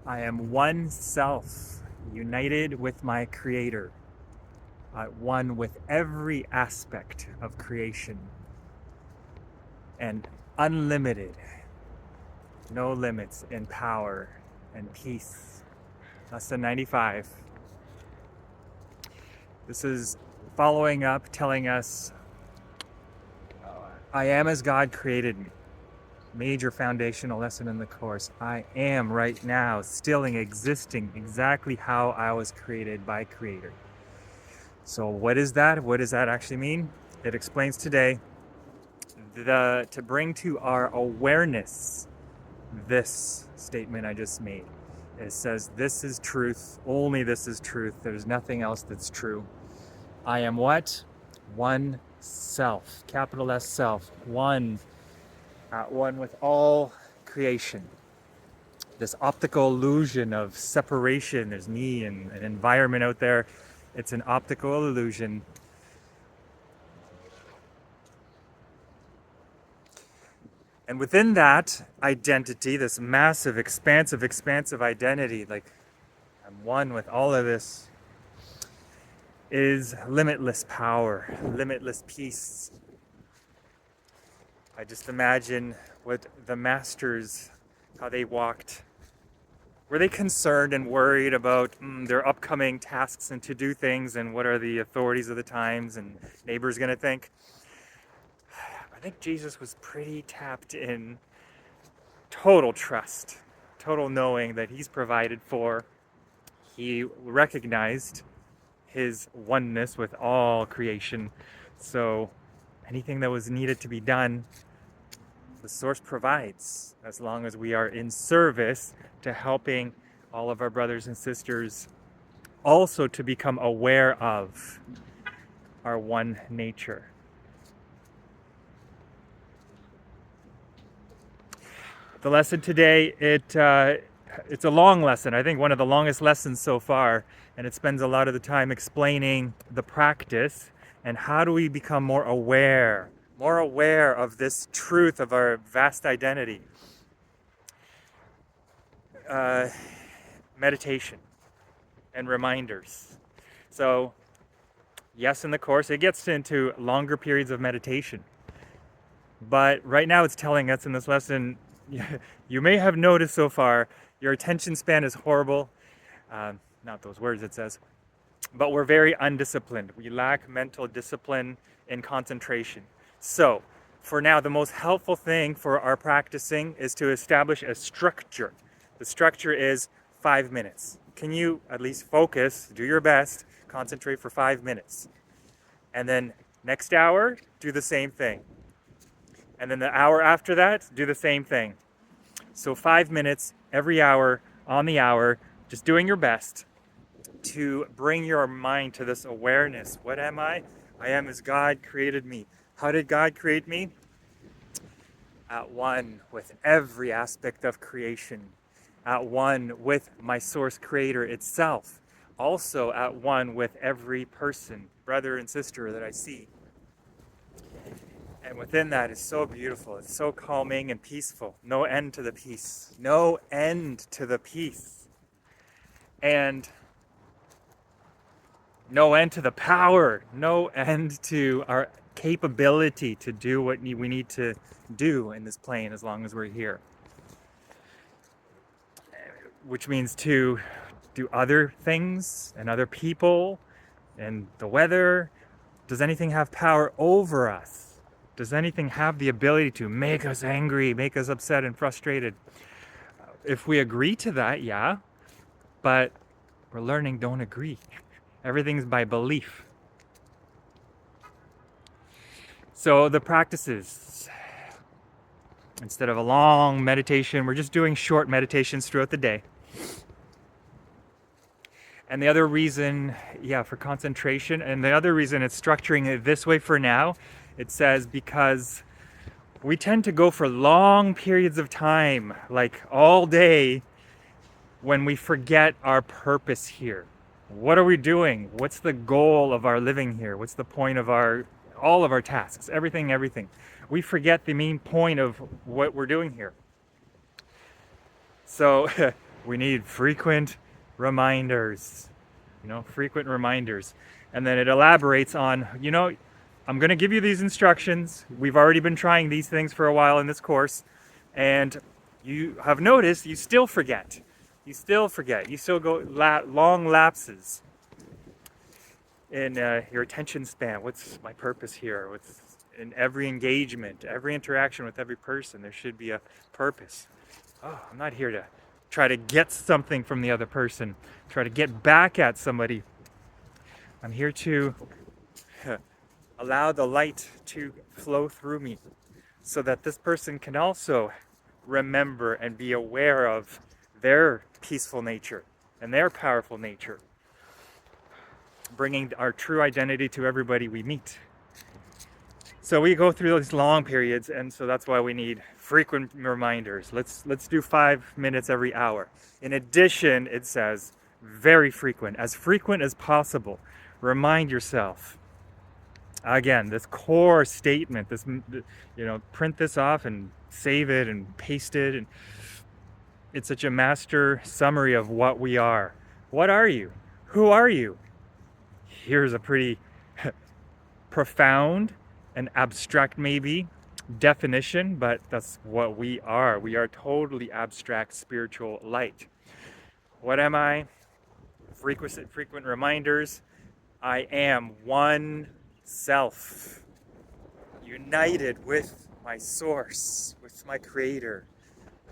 I am one self, united with my Creator, one with every aspect of creation, and unlimited, no limits in power and peace. Lesson 95. This is following up, telling us, I am as God created me. Major foundational lesson in the course. I am right now, still existing exactly how I was created by Creator. So what is that? What does that actually mean? It explains today to bring to our awareness this statement I just made. It says, this is truth, only this is truth. There's nothing else that's true. I am what? One self, capital S self, one with all creation. This optical illusion of separation, there's me and an environment out there. It's an optical illusion. And within that identity, this massive, expansive identity, like I'm one with all of this, is limitless power, limitless peace. I just imagine what the masters, how they walked. Were they concerned and worried about their upcoming tasks and to-do things and what are the authorities of the times and neighbors going to think? I think Jesus was pretty tapped in total trust, total knowing that he's provided for. He recognized his oneness with all creation. So anything that was needed to be done, the source provides, as long as we are in service to helping all of our brothers and sisters also to become aware of our one nature. The lesson today, it's a long lesson. I think one of the longest lessons so far, and it spends a lot of the time explaining the practice and how do we become more aware of this truth of our vast identity. Meditation and reminders. So, yes, in the course, it gets into longer periods of meditation. But right now it's telling us in this lesson, you may have noticed so far, your attention span is horrible. Not those words it says. But we're very undisciplined. We lack mental discipline and concentration. So, for now, the most helpful thing for our practicing is to establish a structure. The structure is 5 minutes. Can you at least focus, do your best, concentrate for 5 minutes? And then next hour, do the same thing. And then the hour after that, do the same thing. So 5 minutes every hour, on the hour, just doing your best to bring your mind to this awareness. What am I? I am as God created me. How did God create me? At one with every aspect of creation. At one with my source creator itself. Also at one with every person, brother and sister that I see. And within that is so beautiful. It's so calming and peaceful. No end to the peace. No end to the peace. And no end to the power. No end to our capability to do what we need to do in this plane as long as we're here. Which means to do other things and other people and the weather. Does anything have power over us? Does anything have the ability to make us angry, make us upset and frustrated? If we agree to that, yeah, but we're learning don't agree. Everything's by belief. So the practices, instead of a long meditation, we're just doing short meditations throughout the day. And the other reason, for concentration, and the other reason it's structuring it this way for now, it says because we tend to go for long periods of time, like all day, when we forget our purpose here. What are we doing? What's the goal of our living here? What's the point of all of our tasks? Everything. We forget the main point of what we're doing here. So We need frequent reminders, frequent reminders. And then it elaborates on, I'm going to give you these instructions. We've already been trying these things for a while in this course, and you have noticed you still forget. You still forget. You still go long lapses in your attention span. What's my purpose here? What's in every engagement, every interaction with every person, there should be a purpose. Oh, I'm not here to try to get something from the other person, try to get back at somebody. I'm here to allow the light to flow through me so that this person can also remember and be aware of their peaceful nature and their powerful nature, bringing our true identity to everybody we meet. So we go through those long periods, and so that's why we need frequent reminders. Let's do 5 minutes every hour. In addition, it says very frequent as possible. Remind yourself. Again, this core statement, print this off and save it and paste it. And it's such a master summary of what we are. What are you? Who are you? Here's a pretty profound and abstract, maybe, definition, but that's what we are. We are totally abstract spiritual light. What am I? Frequent reminders. I am one self, united with my source, with my creator.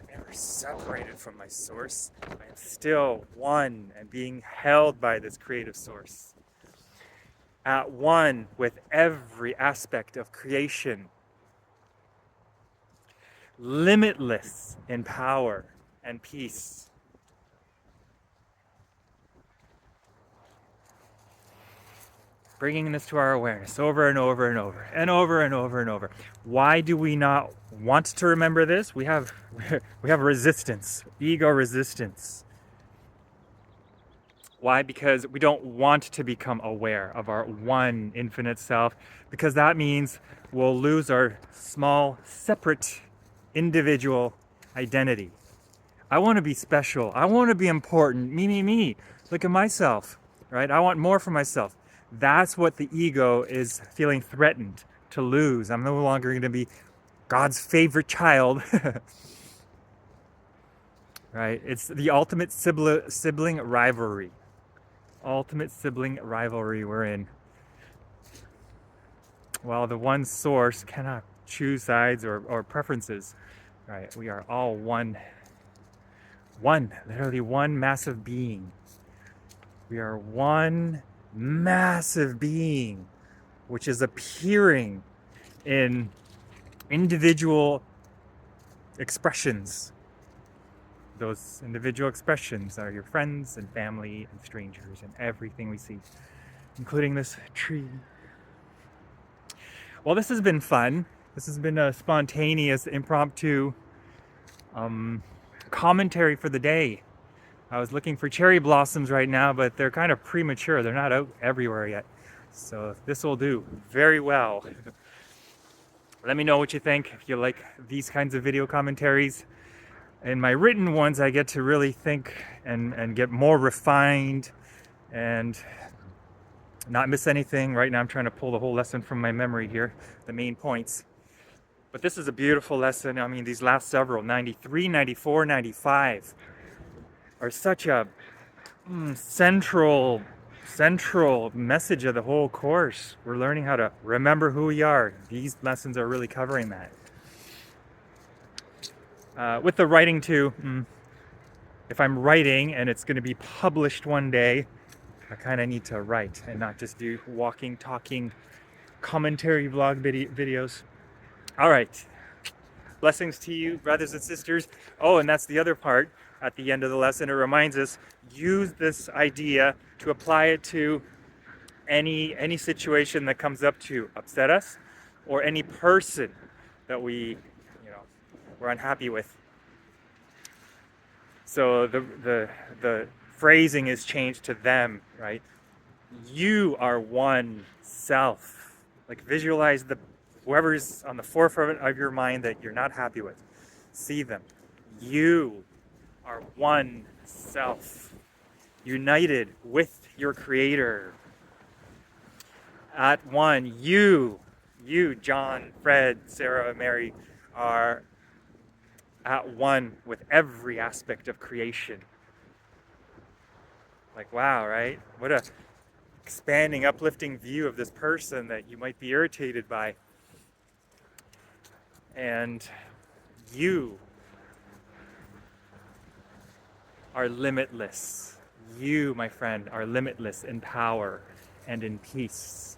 I'm never separated from my source. I am still one and being held by this creative source. At one with every aspect of creation. Limitless in power and peace. Bringing this to our awareness over and over and over and over and over and over. Why do we not want to remember this? We have resistance, ego resistance. Why? Because we don't want to become aware of our one infinite self, because that means we'll lose our small, separate, individual identity. I want to be special. I want to be important. Me. Look at myself, right? I want more for myself. That's what the ego is feeling threatened to lose. I'm no longer going to be God's favorite child. Right? It's the ultimate sibling rivalry. Ultimate sibling rivalry we're in. Well, the one source cannot choose sides or preferences. Right? We are all one, literally one massive being. We are one massive being, which is appearing in individual expressions. Those individual expressions are your friends and family and strangers and everything we see, including this tree. Well, this has been fun. This has been a spontaneous, impromptu commentary for the day. I was looking for cherry blossoms right now, but they're kind of premature. They're not out everywhere yet. So this will do very well. Let me know what you think, if you like these kinds of video commentaries. In my written ones, I get to really think and get more refined and not miss anything. Right now I'm trying to pull the whole lesson from my memory here, the main points. But this is a beautiful lesson. I mean, these last several, 93, 94, 95, are such a central message of the whole course. We're learning how to remember who we are. These lessons are really covering that. With the writing too, if I'm writing and it's going to be published one day, I kind of need to write and not just do walking, talking, commentary vlog videos. All right. Blessings to you, brothers and sisters. Oh, and that's the other part. At the end of the lesson, it reminds us, use this idea to apply it to any situation that comes up to upset us, or any person that we're unhappy with. So the phrasing is changed to them, right? You are one self. Like, visualize whoever's on the forefront of your mind that you're not happy with. See them. You are one self, united with your creator. At one, you, John, Fred, Sarah, Mary, are at one with every aspect of creation. Like, wow, right? What a expanding, uplifting view of this person that you might be irritated by. And you are limitless. You, my friend, are limitless in power and in peace.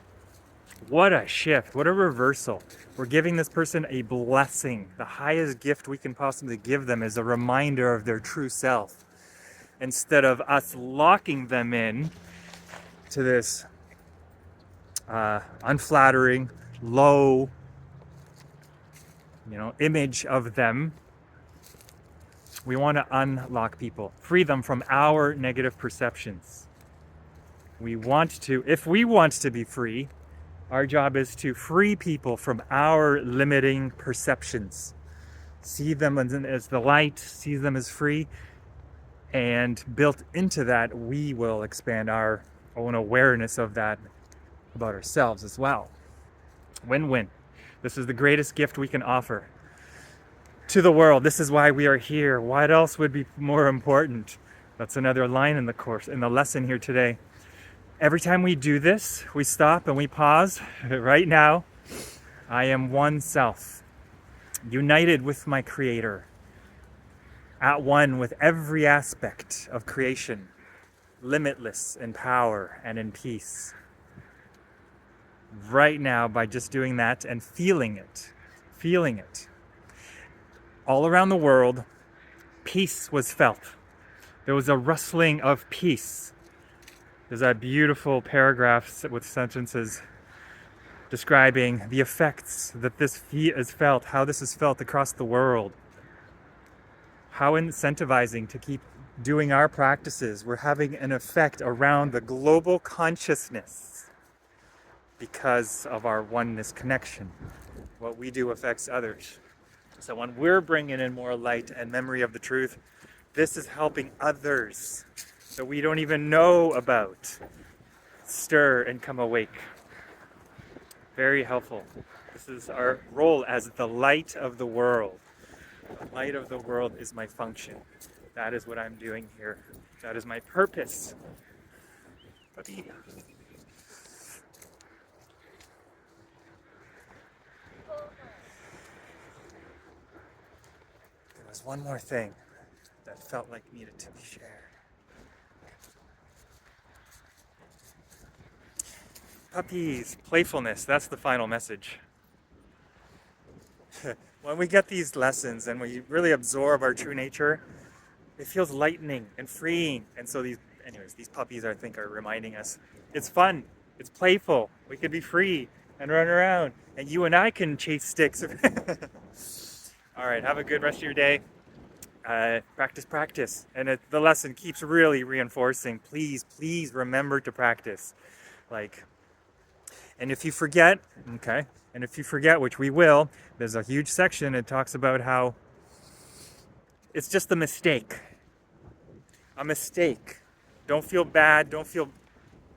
What a shift. What a reversal. We're giving this person a blessing. The highest gift we can possibly give them is a reminder of their true self. Instead of us locking them in to this unflattering, low, image of them, we want to unlock people, free them from our negative perceptions. If we want to be free, our job is to free people from our limiting perceptions. See them as the light, see them as free, and built into that, we will expand our own awareness of that about ourselves as well. Win-win. This is the greatest gift we can offer to the world. This is why we are here. What else would be more important? That's another line in the course, in the lesson here today. Every time we do this, we stop and we pause. Right now, I am one self, united with my creator, at one with every aspect of creation, limitless in power and in peace. Right now, by just doing that and feeling it, all around the world, peace was felt. There was a rustling of peace. There's a beautiful paragraph with sentences describing the effects that this is felt, how this is felt across the world. How incentivizing to keep doing our practices. We're having an effect around the global consciousness because of our oneness connection. What we do affects others. So when we're bringing in more light and memory of the truth, this is helping others that we don't even know about stir and come awake. Very helpful. This is our role as the light of the world. The light of the world is my function. That is what I'm doing here. That is my purpose. There was one more thing that felt like needed to be shared. Puppies, playfulness, that's the final message. When we get these lessons and we really absorb our true nature, it feels lightening and freeing. And so these puppies, I think, are reminding us it's fun, it's playful, we could be free and run around, and you and I can chase sticks. All right, have a good rest of your day. Practice. And the lesson keeps really reinforcing, please remember to practice. And if you forget, which we will, there's a huge section that talks about how it's just a mistake. Don't feel bad. Don't feel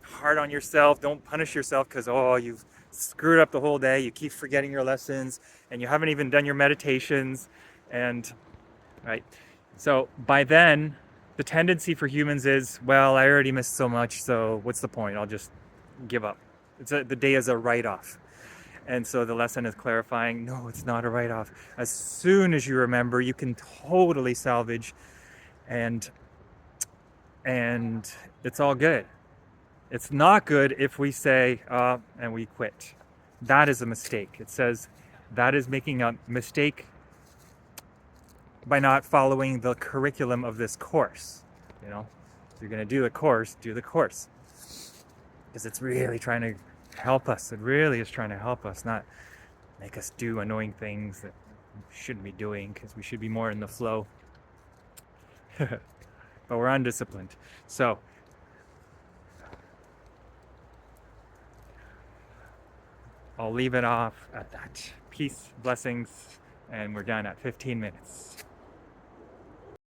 hard on yourself. Don't punish yourself because, you've screwed up the whole day. You keep forgetting your lessons and you haven't even done your meditations. Right. So by then, the tendency for humans is, well, I already missed so much, so what's the point? I'll just give up. The day is a write-off. And so the lesson is clarifying, no, it's not a write-off. As soon as you remember, you can totally salvage, and it's all good. It's not good if we say, and we quit. That is a mistake. It says that is making a mistake by not following the curriculum of this course. If you're going to do the course, because it's really trying to help us. It really is trying to help us, not make us do annoying things that we shouldn't be doing, because we should be more in the flow. But we're undisciplined. So I'll leave it off at that. Peace, blessings, and we're done at 15 minutes.